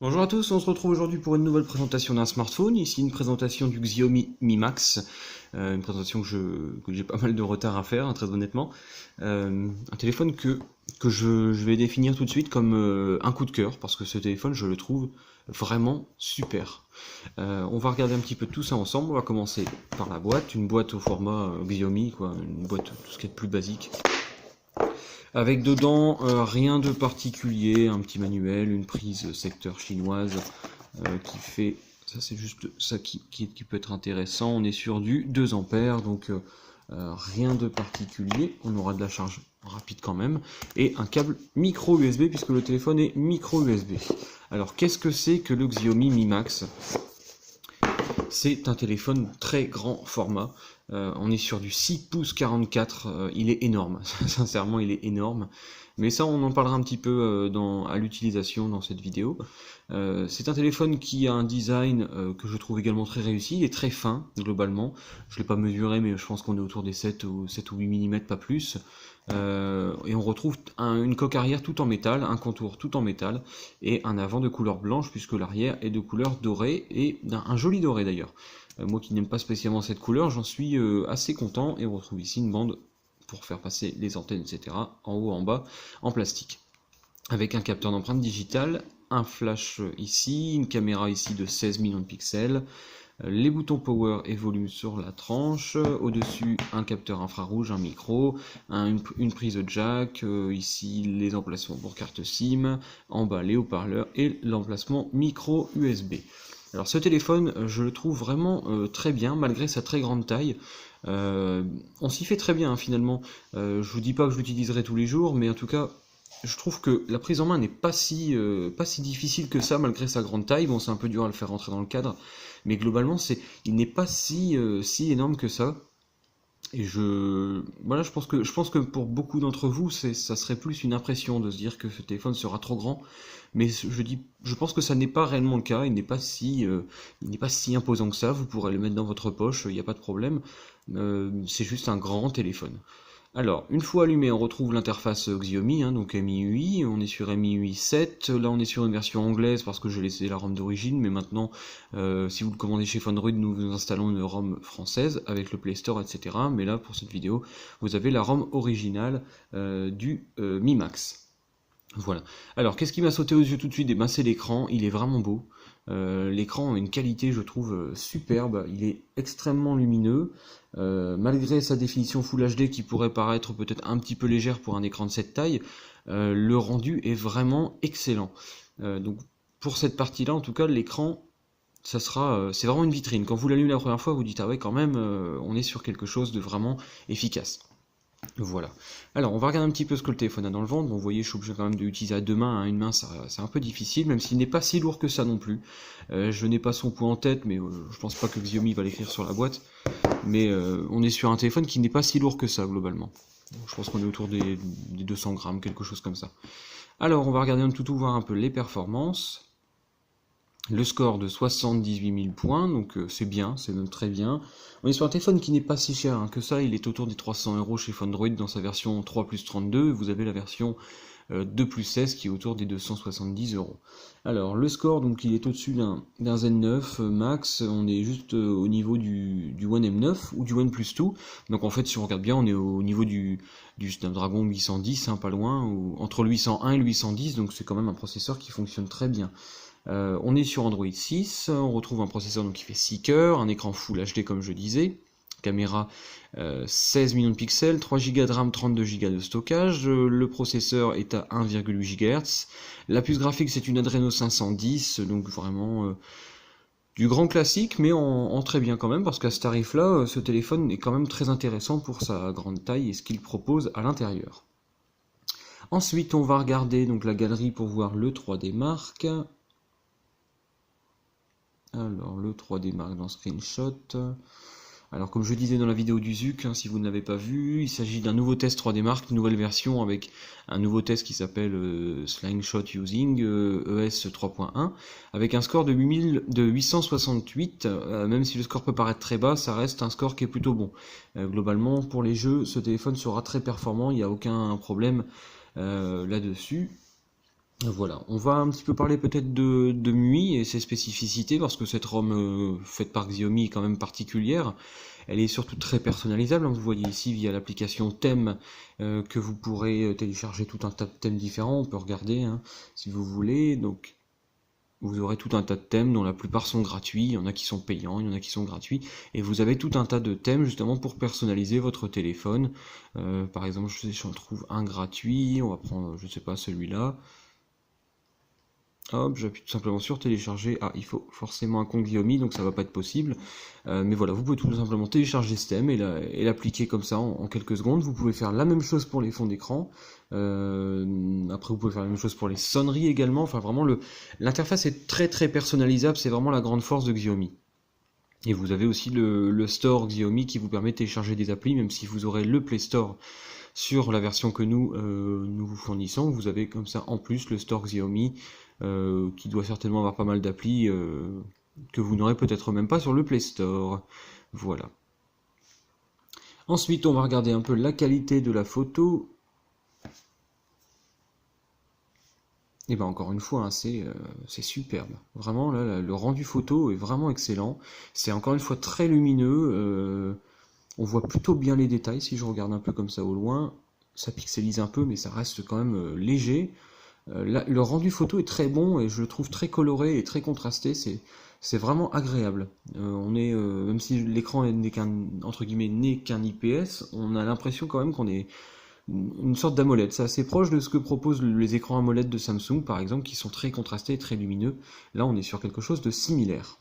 Bonjour à tous, on se retrouve aujourd'hui pour une nouvelle présentation d'un smartphone. Ici une présentation du Xiaomi Mi Max, une présentation que j'ai pas mal de retard à faire, hein, très honnêtement. Un téléphone que je vais définir tout de suite comme un coup de cœur, parce que ce téléphone je le trouve vraiment super. On va regarder un petit peu tout ça ensemble. On va commencer par la boîte, une boîte au format Xiaomi, quoi, une boîte tout ce qui est de plus basique. Avec dedans rien de particulier, un petit manuel, une prise secteur chinoise qui fait, ça c'est juste ça qui peut être intéressant. On est sur du 2 ampères, donc rien de particulier. On aura de la charge rapide quand même, et un câble micro USB puisque le téléphone est micro USB. Alors qu'est-ce que c'est que le Xiaomi Mi Max? C'est un téléphone très grand format. On est sur du 6 pouces 44. Il est énorme. Sincèrement, il est énorme. Mais ça, on en parlera un petit peu à l'utilisation dans cette vidéo. C'est un téléphone qui a un design que je trouve également très réussi. Il est très fin, globalement. Je ne l'ai pas mesuré, mais je pense qu'on est autour des 7 ou 8 mm, pas plus. Et on retrouve une coque arrière tout en métal, un contour tout en métal, et un avant de couleur blanche, puisque l'arrière est de couleur dorée, et un joli doré d'ailleurs. Moi qui n'aime pas spécialement cette couleur, j'en suis assez content, et on retrouve ici une bande pour faire passer les antennes, etc., en haut, en bas, en plastique. Avec un capteur d'empreinte digitale, un flash ici, une caméra ici de 16 millions de pixels, les boutons power et volume sur la tranche, au-dessus un capteur infrarouge, un micro, une prise jack, ici les emplacements pour carte SIM, en bas les haut-parleurs et l'emplacement micro USB. Alors ce téléphone, je le trouve vraiment très bien, malgré sa très grande taille. On s'y fait très bien hein, finalement. Je vous dis pas que je l'utiliserai tous les jours, mais en tout cas, je trouve que la prise en main n'est pas si difficile que ça malgré sa grande taille. Bon, c'est un peu dur à le faire rentrer dans le cadre, mais globalement, il n'est pas si énorme que ça. Et voilà, je pense que pour beaucoup d'entre vous, ça serait plus une impression de se dire que ce téléphone sera trop grand. Mais je pense que ça n'est pas réellement le cas. Il n'est pas si imposant que ça. Vous pourrez le mettre dans votre poche, il n'y a pas de problème. C'est juste un grand téléphone. Alors, une fois allumé, on retrouve l'interface Xiaomi, hein, donc MIUI, on est sur MIUI 7, là on est sur une version anglaise parce que j'ai laissé la ROM d'origine, mais maintenant, si vous le commandez chez Android, nous installons une ROM française avec le Play Store, etc. Mais là, pour cette vidéo, vous avez la ROM originale du Mi Max. Voilà. Alors, qu'est-ce qui m'a sauté aux yeux tout de suite? Eh ben, c'est l'écran, il est vraiment beau. L'écran a une qualité, je trouve, superbe. Il est extrêmement lumineux. Malgré sa définition Full HD qui pourrait paraître peut-être un petit peu légère pour un écran de cette taille, le rendu est vraiment excellent. Donc, pour cette partie-là, en tout cas, l'écran, c'est vraiment une vitrine. Quand vous l'allumez la première fois, vous dites ah ouais, quand même, on est sur quelque chose de vraiment efficace. Voilà. Alors, on va regarder un petit peu ce que le téléphone a dans le ventre. Bon, vous voyez, je suis obligé quand même de l'utiliser à deux mains. Hein. Une main, c'est un peu difficile, même s'il n'est pas si lourd que ça non plus. Je n'ai pas son poids en tête, mais je pense pas que Xiaomi va l'écrire sur la boîte. Mais on est sur un téléphone qui n'est pas si lourd que ça, globalement. Je pense qu'on est autour des 200 grammes, quelque chose comme ça. Alors, on va regarder un tout voir un peu les performances. Le score de 78 000 points, donc c'est bien, c'est même très bien. On est sur un téléphone qui n'est pas si cher hein, que ça, il est autour des 300 € chez Android dans sa version 3 plus 32, vous avez la version 2 plus 16 qui est autour des 270 €. Alors le score, donc il est au-dessus d'un Z9 Max, on est juste au niveau du One M9 ou du One Plus 2, donc en fait si on regarde bien on est au niveau du Snapdragon 810, hein, pas loin, ou entre le 801 et le 810, donc c'est quand même un processeur qui fonctionne très bien. On est sur Android 6, on retrouve un processeur donc, qui fait 6 cœurs, un écran Full HD comme je disais, caméra 16 millions de pixels, 3 Go de RAM, 32 Go de stockage, le processeur est à 1,8 GHz, la puce graphique c'est une Adreno 510, donc vraiment du grand classique, mais en très bien quand même, parce qu'à ce tarif-là, ce téléphone est quand même très intéressant pour sa grande taille et ce qu'il propose à l'intérieur. Ensuite, on va regarder donc la galerie pour voir le 3D Mark. Alors, le 3D Mark dans Screenshot. Alors, comme je disais dans la vidéo du Zuc, hein, si vous ne l'avez pas vu, il s'agit d'un nouveau test 3D Mark, une nouvelle version avec un nouveau test qui s'appelle Slingshot Using ES 3.1, avec un score de 868. Même si le score peut paraître très bas, ça reste un score qui est plutôt bon. Globalement, pour les jeux, ce téléphone sera très performant, il n'y a aucun problème là-dessus. Voilà, on va un petit peu parler peut-être de MUI et ses spécificités, parce que cette ROM faite par Xiaomi est quand même particulière. Elle est surtout très personnalisable, hein. Vous voyez ici via l'application Thème que vous pourrez télécharger tout un tas de thèmes différents, on peut regarder hein, si vous voulez. Donc vous aurez tout un tas de thèmes dont la plupart sont gratuits, il y en a qui sont payants, il y en a qui sont gratuits, et vous avez tout un tas de thèmes justement pour personnaliser votre téléphone. Par exemple, j'en trouve un gratuit, on va prendre, je sais pas, celui-là. Hop, j'appuie tout simplement sur télécharger. Ah, il faut forcément un compte Xiaomi, donc ça va pas être possible. Mais voilà, vous pouvez tout simplement télécharger ce thème et l'appliquer comme ça en quelques secondes. Vous pouvez faire la même chose pour les fonds d'écran. Après, vous pouvez faire la même chose pour les sonneries également. Enfin, vraiment, l'interface est très très personnalisable. C'est vraiment la grande force de Xiaomi. Et vous avez aussi le store Xiaomi qui vous permet de télécharger des applis, même si vous aurez le Play Store sur la version que nous vous fournissons. Vous avez comme ça en plus le store Xiaomi qui doit certainement avoir pas mal d'applis que vous n'aurez peut-être même pas sur le Play Store. Voilà. Ensuite, on va regarder un peu la qualité de la photo. Et bien encore une fois, hein, c'est superbe. Vraiment, là, le rendu photo est vraiment excellent. C'est encore une fois très lumineux. On voit plutôt bien les détails si je regarde un peu comme ça au loin. Ça pixelise un peu, mais ça reste quand même léger. Le rendu photo est très bon et je le trouve très coloré et très contrasté. C'est vraiment agréable. Même si l'écran n'est qu'un entre guillemets n'est qu'un IPS, on a l'impression quand même qu'on est une sorte d'AMOLED. C'est assez proche de ce que proposent les écrans AMOLED de Samsung, par exemple, qui sont très contrastés et très lumineux. Là, on est sur quelque chose de similaire.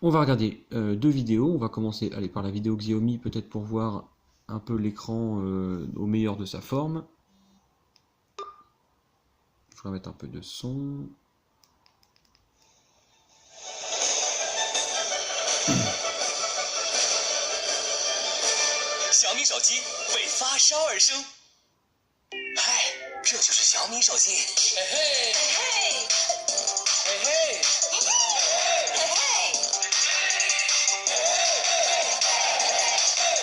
On va regarder deux vidéos. On va commencer par la vidéo Xiaomi, peut-être pour voir un peu l'écran au meilleur de sa forme. Je vais mettre un peu de son. Xiaomi 手机为发烧而生。嗨，这就是小米手机。嘿嘿，嘿嘿，嘿嘿，嘿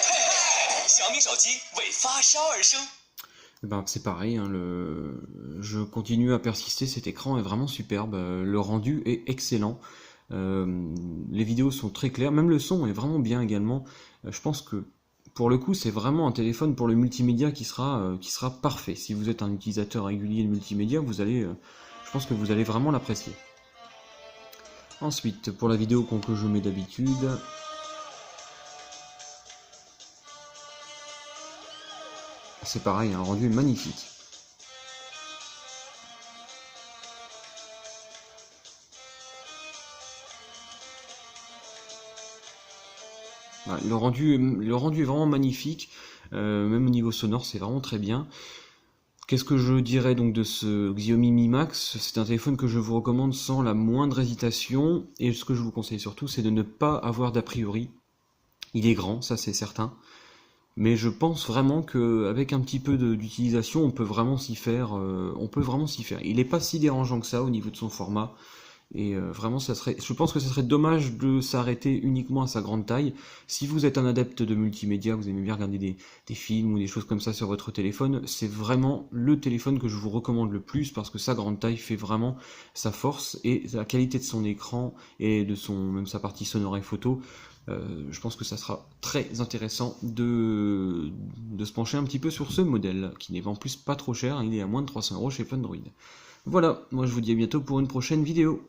嘿，小米手机为发烧而生。Ben, c'est pareil, hein, je continue à persister, cet écran est vraiment superbe, le rendu est excellent, les vidéos sont très claires, même le son est vraiment bien également. Je pense que pour le coup c'est vraiment un téléphone pour le multimédia qui sera parfait. Si vous êtes un utilisateur régulier de multimédia, je pense que vous allez vraiment l'apprécier. Ensuite, pour la vidéo que je mets d'habitude, c'est pareil, un rendu magnifique. Le rendu est vraiment magnifique, même au niveau sonore, c'est vraiment très bien. Qu'est-ce que je dirais donc de ce Xiaomi Mi Max? C'est un téléphone que je vous recommande sans la moindre hésitation, et ce que je vous conseille surtout, c'est de ne pas avoir d'a priori. Il est grand, ça c'est certain. Mais je pense vraiment qu'avec un petit peu d'utilisation, on peut vraiment s'y faire. Il n'est pas si dérangeant que ça au niveau de son format. Et vraiment, je pense que ça serait dommage de s'arrêter uniquement à sa grande taille. Si vous êtes un adepte de multimédia, vous aimez bien regarder des films ou des choses comme ça sur votre téléphone, c'est vraiment le téléphone que je vous recommande le plus parce que sa grande taille fait vraiment sa force et la qualité de son écran et de même sa partie sonore et photo. Je pense que ça sera très intéressant de se pencher un petit peu sur ce modèle, qui n'est en plus pas trop cher, il est à moins de 300 € chez Fundroid. Voilà, moi je vous dis à bientôt pour une prochaine vidéo.